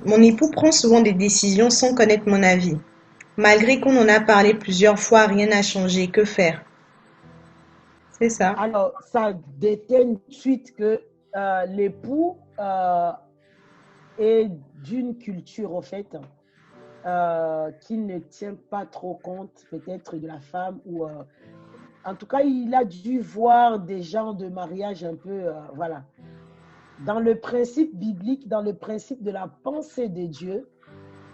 Mon époux prend souvent des décisions sans connaître mon avis. Malgré qu'on en a parlé plusieurs fois, rien n'a changé. Que faire? C'est ça. Alors, ça détermine tout de suite que l'époux est d'une culture, au fait, qui ne tient pas trop compte peut-être de la femme ou en tout cas, il a dû voir des genres de mariage un peu, voilà. Dans le principe biblique, dans le principe de la pensée de Dieu,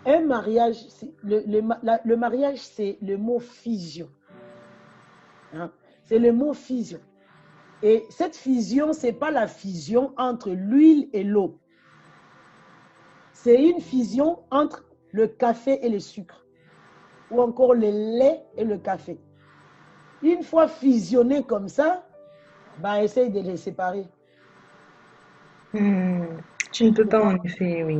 un mariage, le mariage, c'est le mot fusion. Hein? C'est le mot fusion. Et cette fusion, ce n'est pas la fusion entre l'huile et l'eau. C'est une fusion entre le café et le sucre, ou encore le lait et le café. Une fois fusionnés comme ça, bah, essaye de les séparer. Hmm, tu ne peux pas en Pourquoi? effet, oui.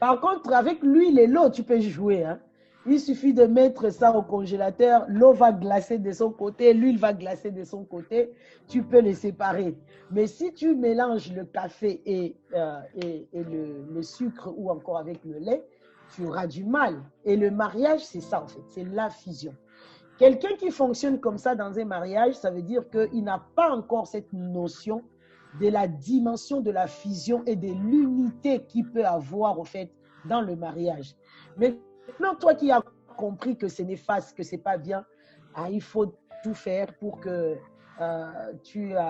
Par contre, avec l'huile et l'eau, tu peux jouer. Hein. Il suffit de mettre ça au congélateur, l'eau va glacer de son côté, l'huile va glacer de son côté, tu peux les séparer. Mais si tu mélanges le café et le sucre ou encore avec le lait, tu auras du mal. Et le mariage, c'est ça en fait, c'est la fusion. Quelqu'un qui fonctionne comme ça dans un mariage, ça veut dire qu'il n'a pas encore cette notion de la dimension de la fusion et de l'unité qu'il peut avoir au fait dans le mariage. Maintenant, toi qui as compris que c'est néfaste, que c'est pas bien, il faut tout faire pour que euh, tu, euh,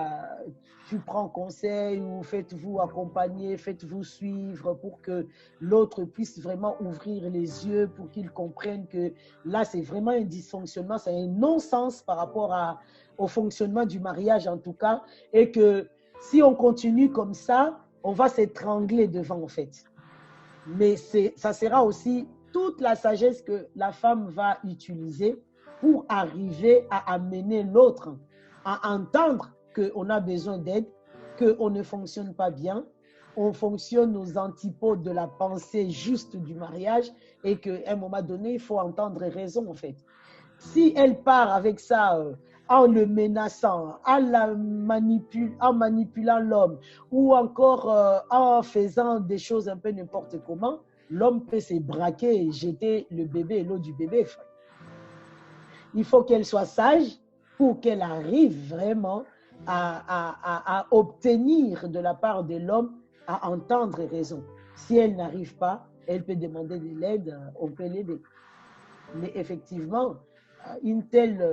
tu prends conseil ou faites-vous accompagner, faites-vous suivre pour que l'autre puisse vraiment ouvrir les yeux pour qu'il comprenne que là, c'est vraiment un dysfonctionnement, c'est un non-sens par rapport au fonctionnement du mariage en tout cas, et que si on continue comme ça, on va s'étrangler devant en fait. Mais ça sera aussi toute la sagesse que la femme va utiliser pour arriver à amener l'autre à entendre qu'on a besoin d'aide, qu'on ne fonctionne pas bien, on fonctionne aux antipodes de la pensée juste du mariage et qu'à un moment donné, il faut entendre raison en fait. Si elle part avec ça en le menaçant, en manipulant l'homme ou encore en faisant des choses un peu n'importe comment, l'homme peut se braquer et jeter le bébé et l'eau du bébé. Il faut qu'elle soit sage pour qu'elle arrive vraiment à obtenir de la part de l'homme à entendre raison. Si elle n'arrive pas, elle peut demander de l'aide, on peut l'aider. Mais effectivement, une telle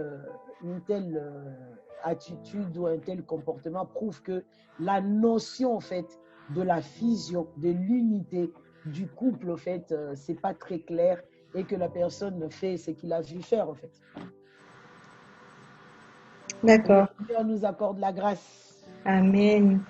attitude ou un tel comportement prouve que la notion en fait de la fusion, de l'unité du couple en fait, c'est pas très clair et que la personne fait ce qu'il a vu faire en fait. Que le D'accord. Seigneur nous accorde la grâce. Amen.